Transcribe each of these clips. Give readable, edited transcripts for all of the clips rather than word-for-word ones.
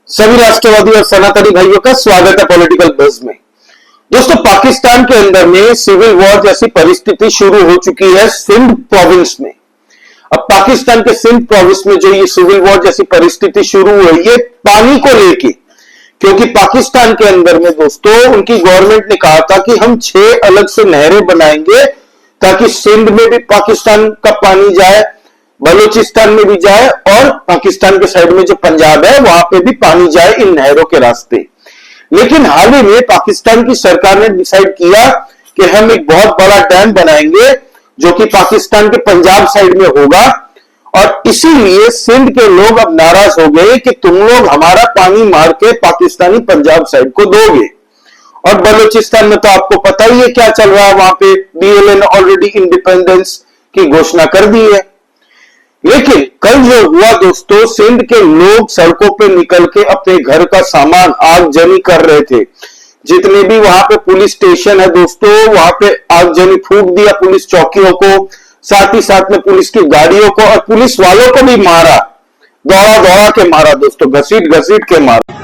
सभी राष्ट्रवादी और सनातनी भाइयों का स्वागत है पॉलिटिकल बज़ में। दोस्तों, पाकिस्तान के अंदर में सिविल वॉर जैसी परिस्थिति शुरू हो चुकी है सिंध प्रोविंस में। अब पाकिस्तान के सिंध प्रोविंस में जो ये सिविल वॉर जैसी परिस्थिति शुरू हुई है पानी को लेके, क्योंकि पाकिस्तान के अंदर में दोस्तों उनकी गवर्नमेंट ने कहा था कि हम 6 अलग से नहरें बनाएंगे ताकि सिंध में भी पाकिस्तान का पानी जाए, बलूचिस्तान में भी जाए और पाकिस्तान के साइड में जो पंजाब है वहां पे भी पानी जाए इन नहरों के रास्ते। लेकिन हाल ही में पाकिस्तान की सरकार ने डिसाइड किया कि हम एक बहुत बड़ा डैम बनाएंगे जो कि पाकिस्तान के पंजाब साइड में होगा, और इसीलिए सिंध के लोग अब नाराज हो गए कि तुम लोग हमारा पानी मार के पाकिस्तानी पंजाब साइड को दोगे। और बलूचिस्तान में तो आपको पता ही है क्या चल रहा है, वहां पे BLA ने ऑलरेडी इंडिपेंडेंस की घोषणा कर दी है। लेकिन कल जो हुआ दोस्तों, सिंध के लोग सड़कों पे निकल के अपने घर का सामान आगजनी कर रहे थे। जितने भी वहां पे पुलिस स्टेशन है दोस्तों, वहां पे आगजनी फूंक दिया पुलिस चौकियों को, साथ ही साथ में पुलिस की गाड़ियों को और पुलिस वालों को भी मारा, दौड़ा दौड़ा के मारा दोस्तों, घसीट घसीट के मारा।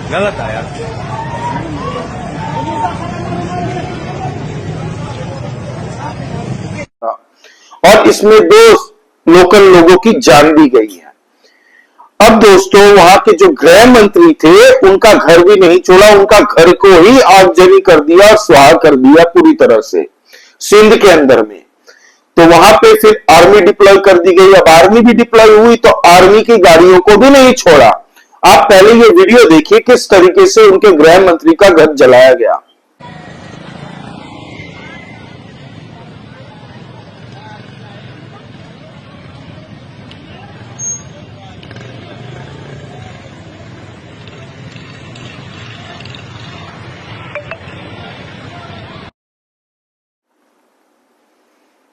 गलत है यार। और इसमें 2 लोकल लोगों की जान भी गई है। अब दोस्तों वहां के जो गृह मंत्री थे उनका घर भी नहीं छोड़ा, उनका घर को ही आगजनी कर दिया और स्वाह कर दिया पूरी तरह से सिंध के अंदर में। तो वहां पे फिर आर्मी डिप्लॉय कर दी गई। अब आर्मी भी डिप्लॉय हुई तो आर्मी की गाड़ियों को भी नहीं छोड़ा। आप पहले ये वीडियो देखिए किस तरीके से उनके गृह मंत्री का घर जलाया गया।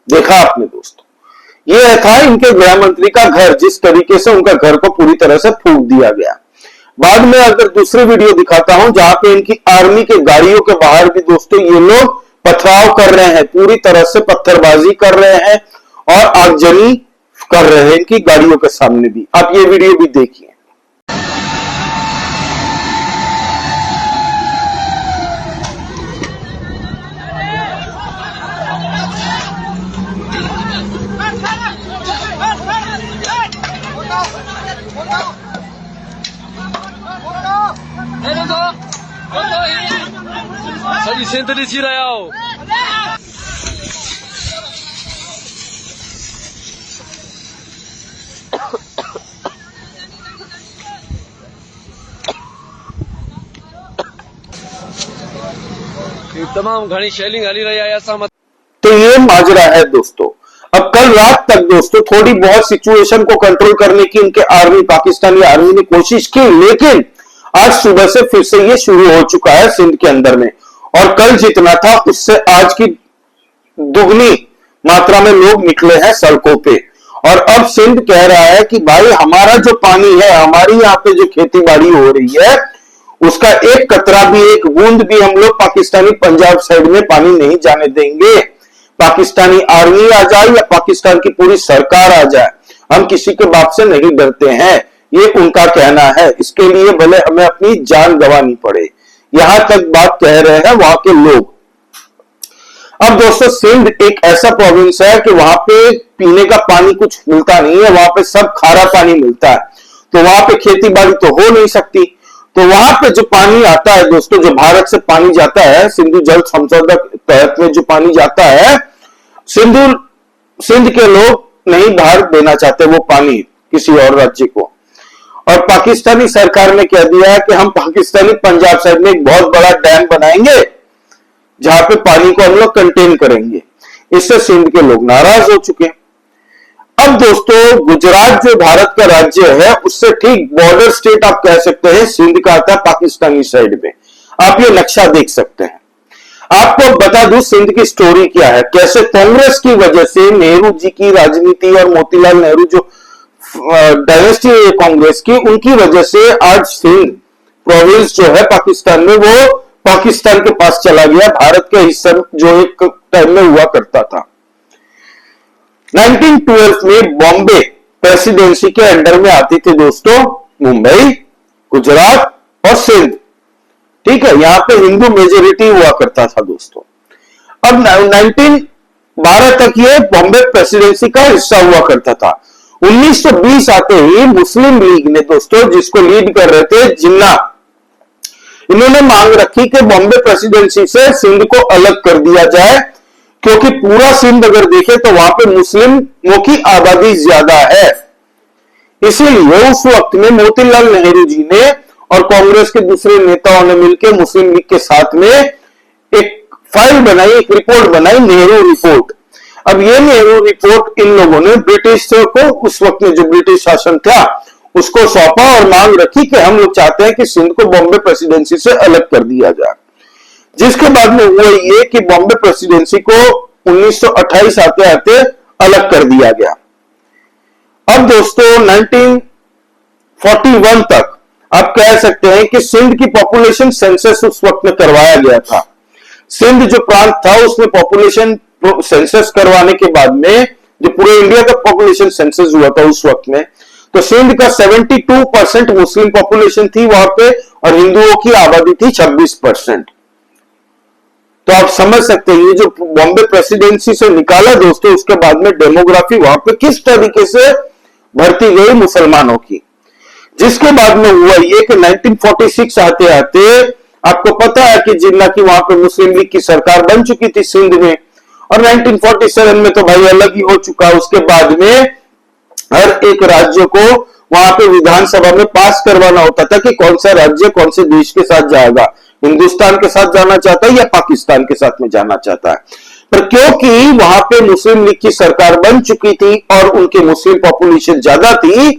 देखा आपने दोस्तों, ये था इनके गृह मंत्री का घर, जिस तरीके से उनका घर को पूरी तरह से फूंक दिया गया। बाद में अगर दूसरी वीडियो दिखाता हूं जहां पे इनकी आर्मी के गाड़ियों के बाहर भी दोस्तों ये लोग पथराव कर रहे हैं, पूरी तरह से पत्थरबाजी कर रहे हैं और आगजनी कर रहे हैं इनकी गाड़ियों के सामने भी। आप ये वीडियो भी देखिए। 저기 센터리 지라요. तमाम घनी शेलिंग हली रही है ऐसा मत। तो ये माजरा है दोस्तों। अब कल रात तक दोस्तों थोड़ी बहुत सिचुएशन को कंट्रोल करने की इनके आर्मी, पाकिस्तानी आर्मी ने कोशिश की, लेकिन आज सुबह से फिर से ये शुरू हो चुका है सिंध के अंदर में। और कल जितना था उससे आज की दुगनी मात्रा में लोग निकले हैं सड़कों पे। और अब सिंध कह रहा है कि भाई हमारा जो पानी है, हमारी यहाँ पे जो खेती बाड़ी हो रही है, उसका एक कतरा भी, एक बूंद भी हम लोग पाकिस्तानी पंजाब साइड में पानी नहीं जाने देंगे। पाकिस्तानी आर्मी आ जाए या पाकिस्तान की पूरी सरकार आ जाए, हम किसी के बाप से नहीं डरते हैं, ये उनका कहना है। इसके लिए भले हमें अपनी जान गंवानी पड़े, यहां तक बात कह रहे हैं वहां के लोग। अब दोस्तों सिंध एक ऐसा प्रोविंस है कि वहां पे पीने का पानी कुछ मिलता नहीं है, वहां पे सब खारा पानी मिलता है, तो वहां पे खेती बाड़ी तो हो नहीं सकती। तो वहां पे जो पानी आता है दोस्तों, जो भारत से पानी जाता है, सिंधु जल समझौता के तहत में जो पानी जाता है, सिंध के लोग नहीं बाहर देना चाहते वो पानी किसी और राज्य को। और पाकिस्तानी सरकार ने कह दिया है कि हम पाकिस्तानी पंजाब साइड में एक बहुत बड़ा डैम बनाएंगे जहां पे पानी को हम लोग कंटेन करेंगे। इससे सिंध के लोग नाराज हो चुके हैं। अब दोस्तों गुजरात जो भारत का राज्य है उससे ठीक बॉर्डर स्टेट आप कह सकते हैं सिंध का आता है पाकिस्तानी साइड में। आप ये नक्शा देख सकते हैं। आपको बता दूं सिंध की स्टोरी क्या है, कैसे कांग्रेस की वजह से नेहरू जी की राजनीति और मोतीलाल नेहरू जो डायनेस्टी है कांग्रेस की, उनकी वजह से आज सिंध प्रोविंस जो है पाकिस्तान में वो पाकिस्तान के पास चला गया, भारत के हिस्सा जो एक टाइम में हुआ करता था। 1912 में बॉम्बे प्रेसिडेंसी के अंडर में आती थी दोस्तों मुंबई, गुजरात और सिंध। ठीक है, यहां पे हिंदू मेजोरिटी हुआ करता था दोस्तों। अब 1912 तक ये बॉम्बे प्रेसिडेंसी का हिस्सा हुआ करता था। 1920 आते ही मुस्लिम लीग ने दोस्तों, जिसको लीड कर रहे थे जिन्ना, इन्होंने मांग रखी कि बॉम्बे प्रेसिडेंसी से सिंध को अलग कर दिया जाए, क्योंकि पूरा सिंध अगर देखें तो वहां पे मुस्लिमों की आबादी ज्यादा है। इसीलिए उस वक्त में मोतीलाल नेहरू जी ने और कांग्रेस के दूसरे नेताओं ने मिलकर मुस्लिम लीग के साथ में एक फाइल बनाई, एक रिपोर्ट बनाई, नेहरू रिपोर्ट। अब ये नेहरू रिपोर्ट इन लोगों ने ब्रिटिश को, उस वक्त में जो ब्रिटिश शासन था उसको सौंपा और मांग रखी कि हम लोग चाहते हैं कि सिंध को बॉम्बे प्रेसिडेंसी से अलग कर दिया जाए। जिसके बाद में हुआ ये कि बॉम्बे प्रेसिडेंसी को 1928 आते आते अलग कर दिया गया। अब दोस्तों 1941 तक आप कह सकते हैं कि सिंध की पॉपुलेशन सेंसस उस वक्त में करवाया गया था। सिंध जो प्रांत था उसमें पॉपुलेशन सेंसस करवाने के बाद में जो पूरे इंडिया का पॉपुलेशन सेंसस हुआ था उस वक्त में, तो सिंध का 72% मुस्लिम पॉपुलेशन थी वहां पे और हिंदुओं की आबादी थी 26%। तो आप समझ सकते हैं ये जो बॉम्बे प्रेसिडेंसी से निकाला दोस्तों, उसके बाद में डेमोग्राफी वहां पे किस तरीके से भरती गई मुसलमानों की। जिसके बाद में हुआ ये कि 1946 आते आते आपको पता है कि जिन्ना की वहां पे मुस्लिम लीग की सरकार बन चुकी थी सिंध में, और 1947 में तो भाई अलग ही हो चुका। उसके बाद में हर एक राज्य को वहां पे विधानसभा में पास करवाना होता था कि कौन सा राज्य कौन से देश के साथ जाएगा, हिंदुस्तान के साथ जाना चाहता है या पाकिस्तान के साथ में जाना चाहता है। पर क्योंकि वहां पे मुस्लिम लीग की सरकार बन चुकी थी और उनकी मुस्लिम पॉपुलेशन ज्यादा थी,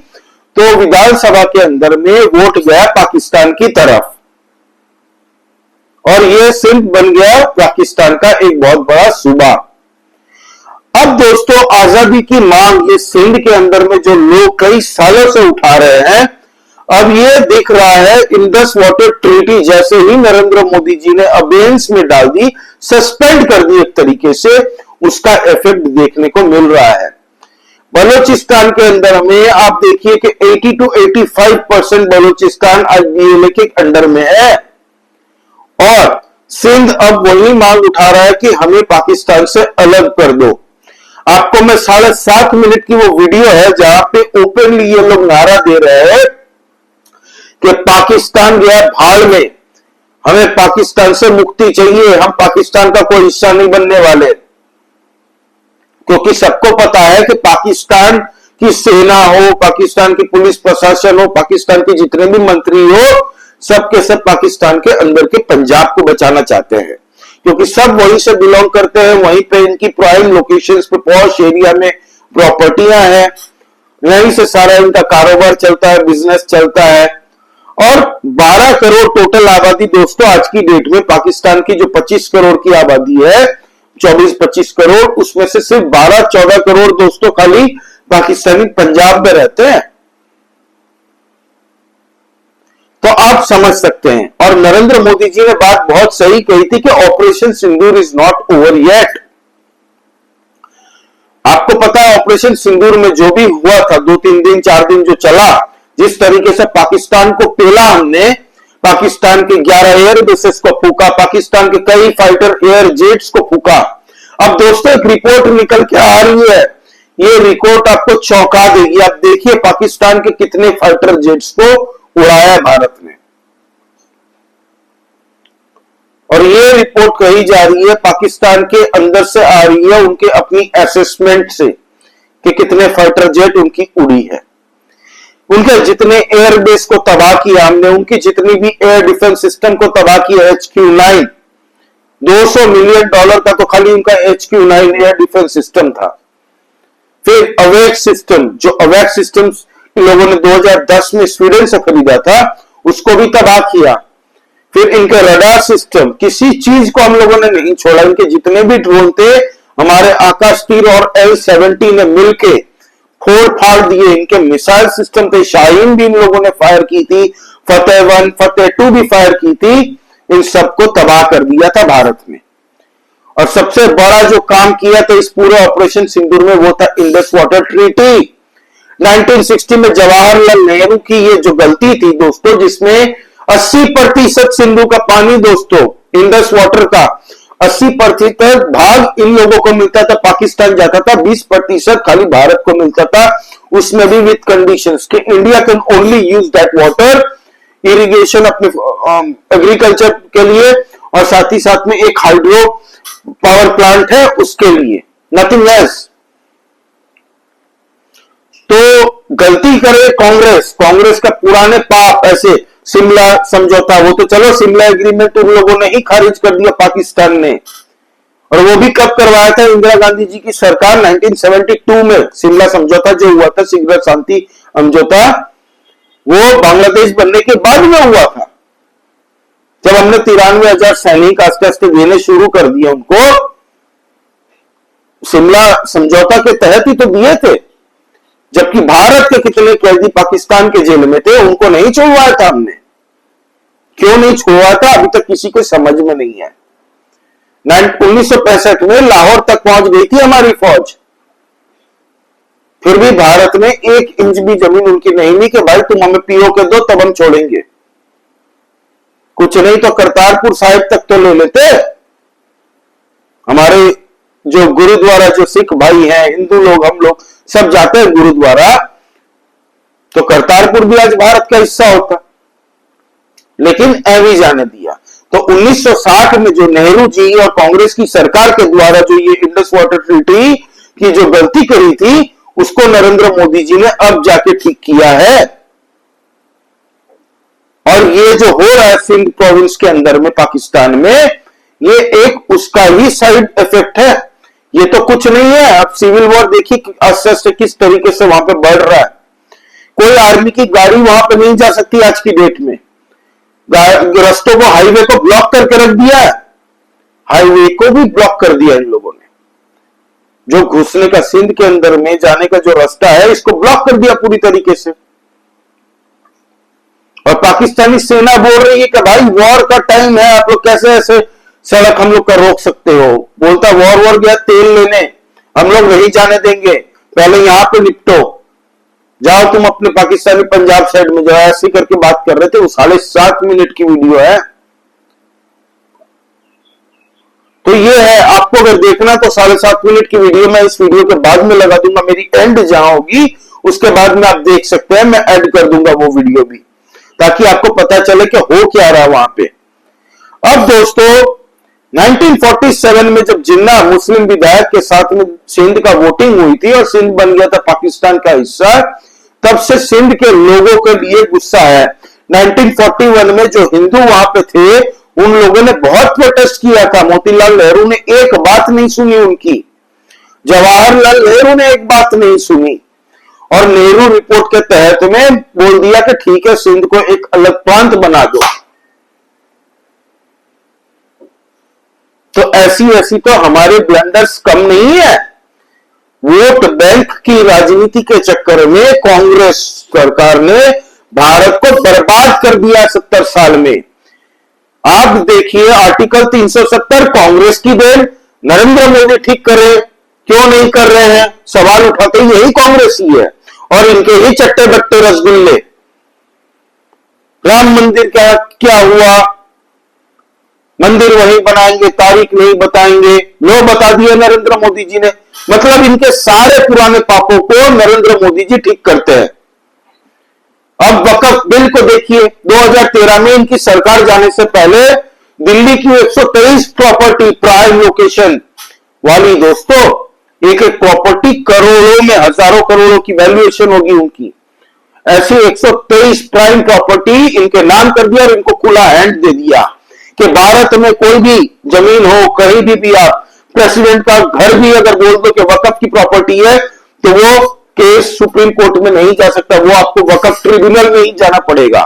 तो विधानसभा के अंदर में वोट गया पाकिस्तान की तरफ और यह सिंध बन गया पाकिस्तान का एक बहुत बड़ा सूबा। अब दोस्तों आजादी की मांग ये सिंध के अंदर में जो लोग कई सालों से उठा रहे हैं, अब ये दिख रहा है इंडस वाटर ट्रीटी जैसे ही नरेंद्र मोदी जी ने अबेंस में डाल दी, सस्पेंड कर दी एक तरीके से, उसका इफेक्ट देखने को मिल रहा है। बलूचिस्तान के अंदर में आप देखिए कि 80 to 85% बलूचिस्तान आज बीएलए के अंडर में है और सिंध अब वही मांग उठा रहा है कि हमें पाकिस्तान से अलग कर दो। आपको मैं 7.5 मिनट की वो वीडियो है जहां पे ओपनली ये लोग नारा दे रहे हैं कि पाकिस्तान गया भाड़ में, हमें पाकिस्तान से मुक्ति चाहिए, हम पाकिस्तान का कोई हिस्सा नहीं बनने वाले। क्योंकि सबको पता है कि पाकिस्तान की सेना हो, पाकिस्तान की पुलिस प्रशासन हो, पाकिस्तान के जितने भी मंत्री हो, सबके सब पाकिस्तान के अंदर के पंजाब को बचाना चाहते हैं, क्योंकि सब वहीं से बिलोंग करते हैं, वहीं पे इनकी प्राइम लोकेशंस पे पॉश एरिया में प्रॉपर्टियां हैं, यहीं से सारा इनका कारोबार चलता है, बिजनेस चलता है। और 12 करोड़ टोटल आबादी दोस्तों आज की डेट में, पाकिस्तान की जो 25 करोड़ की आबादी है, 24-25 करोड़, उसमें से सिर्फ 12-14 करोड़ दोस्तों खाली पाकिस्तानी पंजाब में रहते हैं। तो आप समझ सकते हैं। और नरेंद्र मोदी जी ने बात बहुत सही कही थी कि operation Sindoor is not over yet. आपको पता है ऑपरेशन सिंदूर में जो भी हुआ था, 2-3 दिन 4 दिन जो चला, जिस तरीके से पाकिस्तान को पेला हमने, पाकिस्तान के 11 एयर बेसेस को फूका, पाकिस्तान के कई फाइटर एयर जेट्स को फूका। अब दोस्तों एक रिपोर्ट निकल के आ रही है, ये रिपोर्ट आपको चौंका देगी। आप देखिए पाकिस्तान के कितने फाइटर जेट्स को उड़ाया भारत ने। और ये रिपोर्ट कही जा रही है पाकिस्तान के अंदर से आ रही है, उनके अपनी असेसमेंट से कि कितने फाइटर जेट उनकी उड़ी है, उनके जितने एयरबेस को तबाह किया हमने, उनकी जितनी भी एयर डिफेंस सिस्टम को तबाह किया। HQ-9 $200 मिलियन का तो खाली उनका HQ-9 एयर डिफेंस सिस्टम था। फिर अवैध सिस्टम, जो अवैध सिस्टम इन लोगों ने 2010 में स्वीडन से खरीदा था, उसको भी तबाह किया। फिर इनके रडार सिस्टम, किसी चीज को हम लोगों ने नहीं छोड़ा। इनके जितने भी ड्रोन थे, हमारे आकाश तीर और L-70 ने मिलके फोड़ फाड़ दिए। इनके मिसाइल सिस्टम थे, शाहीन भी इन लोगों ने फायर की थी, फतेह 1, फतेह 2 भी फायर की थी। इन सबको तबाह कर दिया था भारत में। और सबसे बड़ा जो काम किया था इस पूरे ऑपरेशन सिंदूर में, वो था इंडस वाटर ट्रीटी। 1960 में जवाहरलाल नेहरू की ये जो गलती थी दोस्तों, जिसमें 80% सिंधु का पानी दोस्तों, इंडस वाटर का 80% भाग इन लोगों को मिलता था, पाकिस्तान जाता था, 20% खाली भारत को मिलता था। उसमें भी विद कंडीशंस कि India can only use that water irrigation, अपने एग्रीकल्चर के लिए, और साथ ही साथ में एक हाइड्रो पावर प्लांट है उसके लिए, नथिंग एल्स। तो गलती करे कांग्रेस, कांग्रेस का पुराने पाप, ऐसे शिमला समझौता, वो तो चलो शिमला एग्रीमेंट उन लोगों ने ही खारिज कर दिया पाकिस्तान ने, और वो भी कब करवाया था? इंदिरा गांधी जी की सरकार 1972 में। शिमला समझौता जो हुआ था, शीघ्र शांति समझौता, वो बांग्लादेश बनने के बाद में हुआ था, जब हमने 93,000 सैनिक आस्ते आस्ते देने शुरू कर दिए उनको। शिमला समझौता के तहत ही तो दिए थे, जबकि भारत के कितने कैदी पाकिस्तान के जेल में थे, उनको नहीं छुड़वाया था हमने। क्यों नहीं छुड़वाया था, अभी तक किसी को समझ में नहीं है। 1965 में लाहौर तक पहुंच गई थी हमारी फौज, फिर भी भारत ने 1 इंच भी जमीन उनकी नहीं ली कि भाई तुम हमें पीओके दो तब हम छोड़ेंगे। कुछ नहीं तो करतारपुर साहिब तक तो ले लेते। हमारे जो गुरुद्वारा, जो सिख भाई हैं, हिंदू लोग, हम लोग सब जाते हैं गुरुद्वारा, तो करतारपुर भी आज भारत का हिस्सा होता, लेकिन एवी जाने दिया। तो 1960 में जो नेहरू जी और कांग्रेस की सरकार के द्वारा जो ये इंडस वाटर ट्रीटी की जो गलती करी थी, उसको नरेंद्र मोदी जी ने अब जाके ठीक किया है। और ये जो हो रहा है सिंध प्रोविंस के अंदर में पाकिस्तान में, ये एक उसका ही साइड इफेक्ट है। ये तो कुछ नहीं है। अब सिविल वॉर देखिए अस्त्र किस तरीके से वहां पे बढ़ रहा है। कोई आर्मी की गाड़ी वहां पे नहीं जा सकती आज की डेट में। रास्तों को, हाईवे को ब्लॉक करके रख दिया है। हाईवे को भी ब्लॉक कर दिया इन लोगों ने। जो घुसने का, सिंध के अंदर में जाने का जो रास्ता है, इसको ब्लॉक कर दिया पूरी तरीके से। और पाकिस्तानी सेना बोल रही है कि भाई वॉर का टाइम है, आप लोग कैसे ऐसे सड़क हम लोग का रोक सकते हो। बोलता वॉर गया तेल लेने, हम लोग नहीं जाने देंगे, पहले यहां पे निपटो, जाओ तुम अपने पाकिस्तानी पंजाब साइड में जाओ। ऐसे करके बात कर रहे थे। वो 7.5 मिनट की वीडियो है। तो ये है, आपको अगर देखना तो 7.5 मिनट की वीडियो मैं इस वीडियो के बाद में लगा दूंगा। मेरी एंड जहां होगी उसके बाद में आप देख सकते हैं, मैं ऐड कर दूंगा वो वीडियो भी, ताकि आपको पता चले कि हो क्या रहा वहां पे। अब दोस्तों 1947 में जब जिन्ना मुस्लिम विधायक के साथ में सिंध का वोटिंग हुई थी और सिंध बन गया था पाकिस्तान का हिस्सा, तब से सिंध के लोगों के लिए गुस्सा है। 1941 में जो हिंदू वहां पे थे, उन लोगों ने बहुत प्रोटेस्ट किया था। मोतीलाल नेहरू ने एक बात नहीं सुनी उनकी, जवाहरलाल नेहरू ने एक बात नहीं सुनी, और नेहरू रिपोर्ट के तहत में बोल दिया कि ठीक है, सिंध को एक अलग प्रांत बना दो। तो ऐसी तो हमारे ब्लंडर्स कम नहीं है। वोट बैंक की राजनीति के चक्कर में कांग्रेस सरकार ने भारत को बर्बाद कर दिया 70 साल में। आप देखिए आर्टिकल 370 कांग्रेस की देन, नरेंद्र मोदी ठीक करे, क्यों नहीं कर रहे हैं? सवाल उठाते यही कांग्रेस ही है, और इनके ही चट्टे बट्टे रसगुल्ले। राम मंदिर का क्या हुआ? मंदिर वहीं बनाएंगे, तारीख नहीं बताएंगे, लो बता दिया नरेंद्र मोदी जी ने। मतलब इनके सारे पुराने पापों को नरेंद्र मोदी जी ठीक करते हैं। अब वक्फ बिल को देखिए, 2013 में इनकी सरकार जाने से पहले दिल्ली की 123 प्रॉपर्टी प्राइम लोकेशन वाली दोस्तों, एक एक प्रॉपर्टी करोड़ों में, हजारों करोड़ों की वैल्यूएशन होगी उनकी। ऐसी 123 प्राइम प्रॉपर्टी इनके नाम कर दिया और इनको खुला हैंड दे दिया कि भारत में कोई भी जमीन हो, कहीं भी आप प्रेसिडेंट का घर भी अगर बोल दो कि वक्फ की प्रॉपर्टी है, तो वो केस सुप्रीम कोर्ट में नहीं जा सकता, वो आपको वक्फ ट्रिब्यूनल में ही जाना पड़ेगा।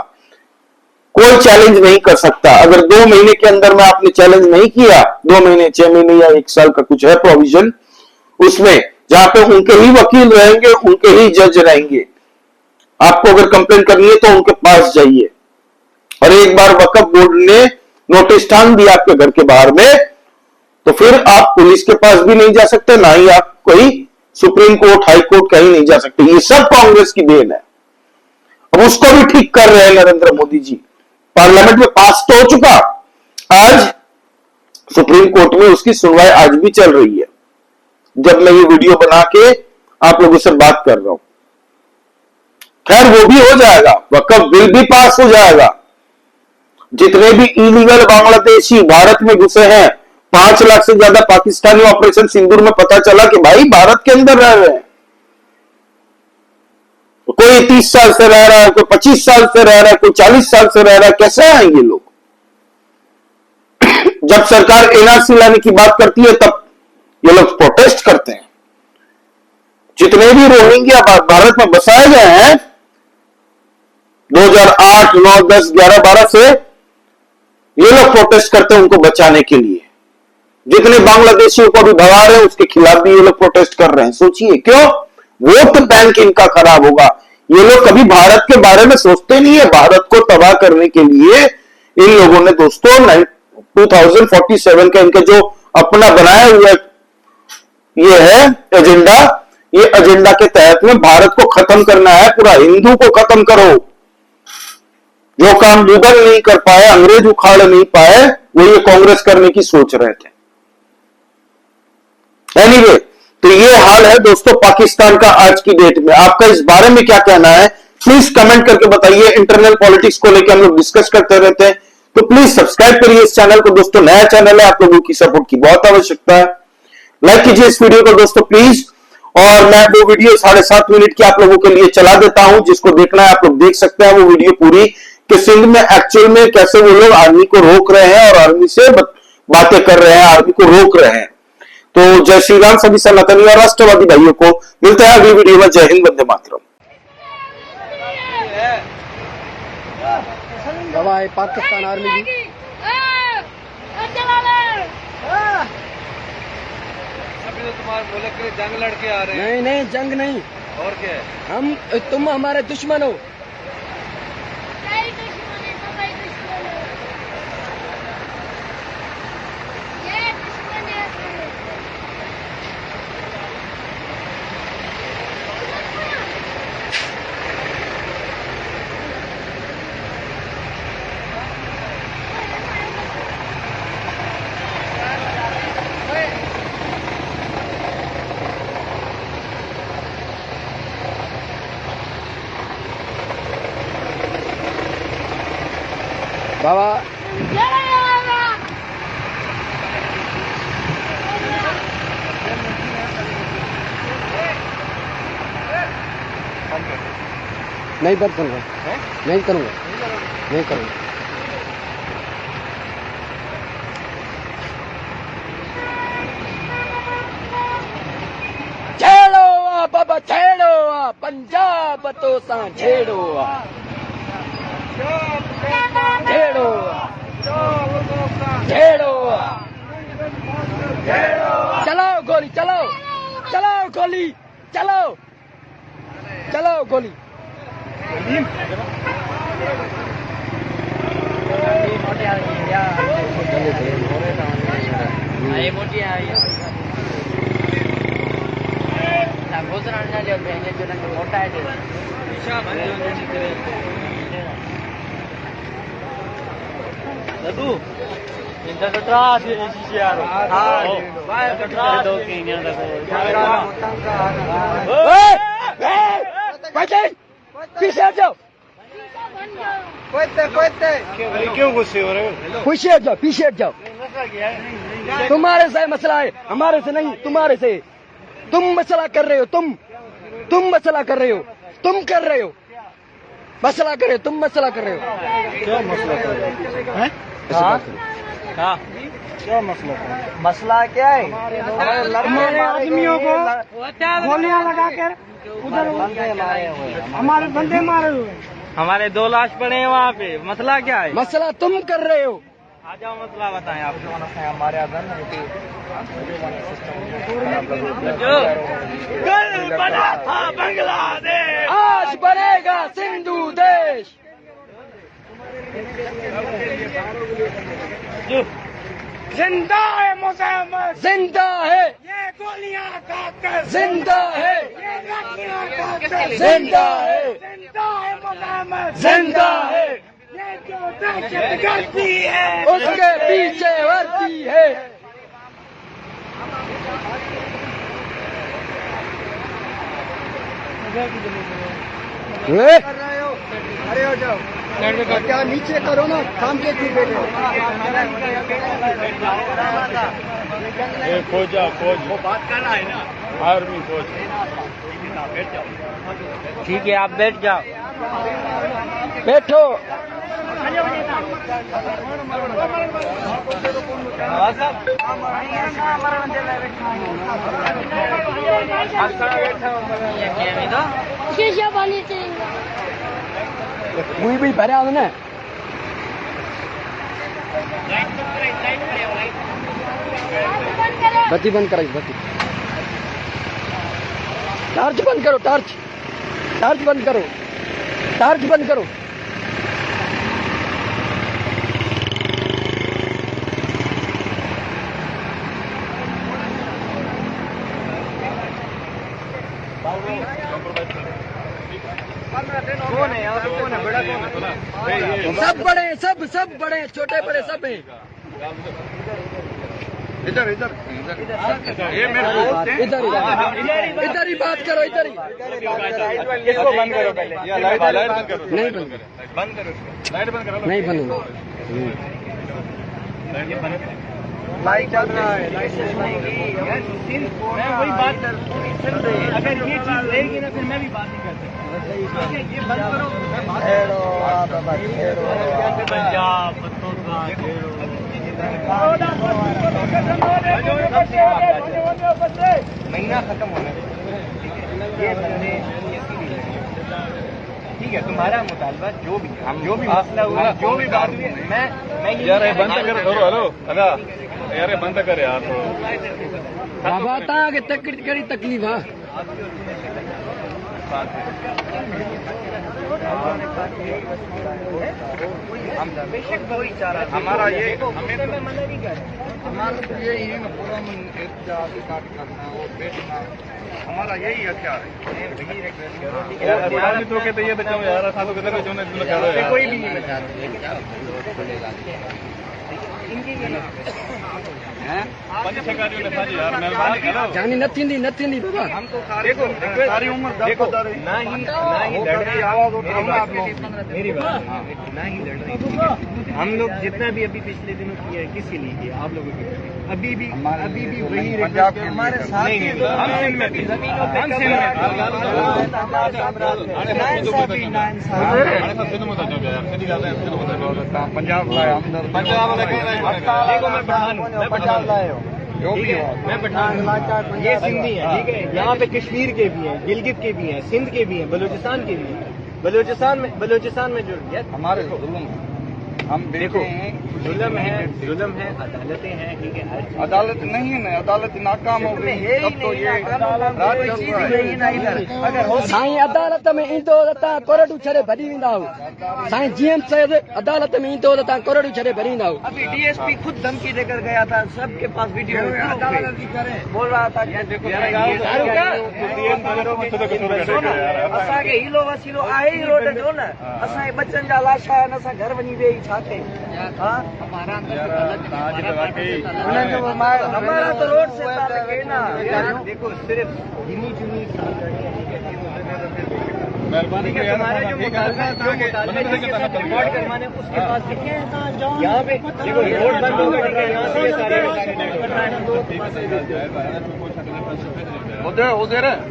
कोई चैलेंज नहीं कर सकता। अगर 2 महीने के अंदर में आपने चैलेंज नहीं किया, 2 महीने 6 महीने या 1 साल का कुछ है प्रोविजन उसमें, जहां पे उनके ही वकील रहेंगे, उनके ही जज रहेंगे। आपको अगर कंप्लेन करनी है तो उनके पास जाइए। और एक बार वक्फ बोर्ड ने नोटिस टांग दिया आपके घर के बाहर में, तो फिर आप पुलिस के पास भी नहीं जा सकते, ना ही आप कोई सुप्रीम कोर्ट, हाई कोर्ट कहीं नहीं जा सकते। ये सब कांग्रेस की देन है। अब उसको भी ठीक कर रहे हैं नरेंद्र मोदी जी। पार्लियामेंट में पास तो हो चुका, आज सुप्रीम कोर्ट में उसकी सुनवाई आज भी चल रही है, जब मैं ये वीडियो बना के आप लोगों से बात कर रहा हूं। खैर वो भी हो जाएगा, वक्फ बिल भी पास हो जाएगा। जितने भी इलीगल बांग्लादेशी भारत में घुसे हैं, 5 लाख से ज्यादा पाकिस्तानी ऑपरेशन सिंदूर में पता चला कि भाई भारत के अंदर रह रहे हैं। कोई 30 साल से रह रहा है, कोई 25 साल से रह रहा है, कोई 40 साल से रह रहा है। कैसे आएंगे लोग? जब सरकार एनआरसी लाने की बात करती है तब ये लोग प्रोटेस्ट करते हैं। जितने भी रोहिंग्या भारत में बसाए गए हैं 2008, 9, 10, 11, 12 से, ये लोग प्रोटेस्ट करते हैं उनको बचाने के लिए। जितने बांग्लादेशियों को भी भगा रहे हैं उसके खिलाफ भी ये लोग प्रोटेस्ट कर रहे हैं। सोचिए क्यों? वोट बैंक इनका खराब होगा। ये लोग कभी भारत के बारे में सोचते नहीं है। भारत को तबाह करने के लिए इन लोगों ने दोस्तों 2047 का इनका जो अपना बनाया हुआ ये है एजेंडा, ये एजेंडा के तहत में भारत को खत्म करना है, पूरा हिंदू को खत्म करो। जो काम मुगल नहीं कर पाए, अंग्रेज उखाड़ नहीं पाए, वो ये कांग्रेस करने की सोच रहे थे। एनीवे, तो ये हाल है दोस्तों पाकिस्तान का आज की डेट में। आपका इस बारे में क्या कहना है प्लीज कमेंट करके बताइए। इंटरनल पॉलिटिक्स को लेकर हम लोग डिस्कस करते रहते हैं, तो प्लीज सब्सक्राइब करिए इस चैनल को दोस्तों। नया चैनल है, आप लोगों की सपोर्ट की बहुत आवश्यकता है। लाइक कीजिए इस वीडियो को दोस्तों प्लीज। और मैं वो वीडियो 7.5 मिनट की आप लोगों के लिए चला देता हूं, जिसको देखना है आप लोग देख सकते हैं वो वीडियो पूरी, कि सिंध में एक्चुअल में कैसे वो लोग आर्मी को रोक रहे हैं और आर्मी से बातें कर रहे हैं, आर्मी को रोक रहे हैं। तो जय श्री राम सभी सनातनी और राष्ट्रवादी भाइयों को। मिलते हैं अगली वीडियो में। जय हिंद, वंदे मातरम। दवाई पाकिस्तान आर्मी की अभी तो तुम्हारे मुल्क के लिए जंग लड़के आ रहे हैं। नहीं नहीं, जंग नहीं। और क्या है? तुम हमारे दुश्मन हो। बाबा नहीं बंद करूंगा, नहीं करूंगा, नहीं करूंगा। छेड़ो बाबा छेड़ो, पंजाब तो सा छेड़ो, छेड़ो छेड़ो, चलाओ गोली, चलाओ चलाओ गोली, चलाओ चलाओ गोली। मोटा है Dadu, minta keteras di sisi aro. Vai keteras. Itu kini ada. Fighting! पीछे हट जाओ, क्यों गुस्से हो रहे हो? पीछे हट जाओ, पीछे हट जाओ। तुम्हारे से मसला है, हमारे से नहीं, तुम्हारे से। तुम मसला कर रहे हो, तुम मसला कर रहे हो, तुम कर रहे हो, मसला कर रहे हो, तुम मसला कर रहे हो। क्या मसला कर रहे हो? हाँ क्या मसला है? मसला क्या है? हमारे आदमियों को गोलियां लगा कर उधर हमारे बंदे मारे हुए। हमारे 2 लाश पड़े हैं वहाँ पे। मसला क्या है? मसला तुम कर रहे हो। आ जाओ, मसला बताएं आप। हमारे कल बना था बांग्लादेश, आज बनेगा सिंधु देश। जिंदा है मुसलमान, जिंदा है, ये गोलियां खाकर जिंदा है, ये लाठियां खाकर जिंदा है, जिंदा है मुसलमान, जिंदा है, ये जो दहशत गर्दी है उसके पीछे वर्दी है। अरे हो जाओ, क्या नीचे करो ना, काम के क्यों बैठे हो? फौज वो बात करना है ना, आर्मी फौज। ठीक है, आप बैठ जाओ। बैठो। शीशा पानी से मुई भी भरा ना। बत्ती बंद करो, बत्ती। टार्च बंद करो, टार्च बंद करो, टार्च बंद करो। कौन है यहाँ पे? कौन है? बड़ा कौन है? सब बड़े, सब बड़े, छोटे बड़े सब हैं। इधर ये मेरे दोस्त हैं। इधर ही बात करो, इधर ही। इसको बंद करो पहले। लाइट बंद करो। नहीं बंद, बंद करो। लाइट बंद करो। नहीं बंद। लाइट चल रहा है। मैं वही बात कर, अगर ये चीज रहेगी ना, फिर मैं भी बात नहीं कर सकता। ये बंद करो। पंजाब महीना खत्म होने, ये बंदे ठीक है। तुम्हारा मुतालबा जो भी मसला हुआ, जो भी बात हुई, मैं यार बंद कर। हेलो अदा यार बंद कर यार। बाबा तव्हांखे कहिड़ी तकलीफ़ आहे? बेशक वही चाह रहा था। हमारा ये हमें तो मैं मना नहीं कर रहा। हमारा तो यही है ना, पूरा मन एहतियात करना और बैठना, हमारा यही हथियार है। यार तो कहते ये बचाओ यार, साधु किधर जो ने कोई भी नहीं बचा रहा। जानी न थींदी बाबा। हम तो सारी उम्र देखो ना ही लड़ रहे आवाज उठाऊंगा। मेरी बात ना ही लड़ रहे। हम लोग जितना भी अभी पिछले दिनों किया है, किसके लिए किया? आप लोगों के लिए। अभी भी वही पंजाब हमारे साथ पंजाब देखो, मैं पठान हूँ, मैं पठान लाए हो, जो भी हो, मैं पठान। ये सिंधी है, ठीक है। यहाँ पे कश्मीर के भी हैं, गिलगित के भी हैं, सिंध के भी हैं, बलूचिस्तान के भी हैं। बलूचिस्तान में जो हमारे जुल्म हम देखो, देखे जुल्म है, अदालतें हैं, ठीक है। हर चीज़ अदालत नहीं है ना, अदालत नाकाम हो गई। तब तो ये साईं अदालत में ईंदो त तव्हां कोरडू छॾे भॼी वेंदा हो। साईं जीएम साहिब अदालत में ईंदो त तव्हां कोरडू छॾे भॼी वेंदा हो। अभी डीएसपी खुद धमकी देकर गया था, सबके पास वीडियो बोल रहा था कि असांखे हीलो वसीलो आहे ई रोड जो न, असांजे बच्चनि जा लाश आहिनि, असां घर वञी वेही छा कयूं? हमारा तो रोड से ताल्लुक है ना। देखो, सिर्फ गिनी चुनी मेहरबानी हमारा जो रिकॉर्ड करवाने उसके पास यहाँ पे देखो, रोड बंद हो गया, यहाँ से सारे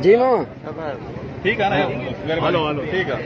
जी मां ठीक है ना। हेलो ठीक है।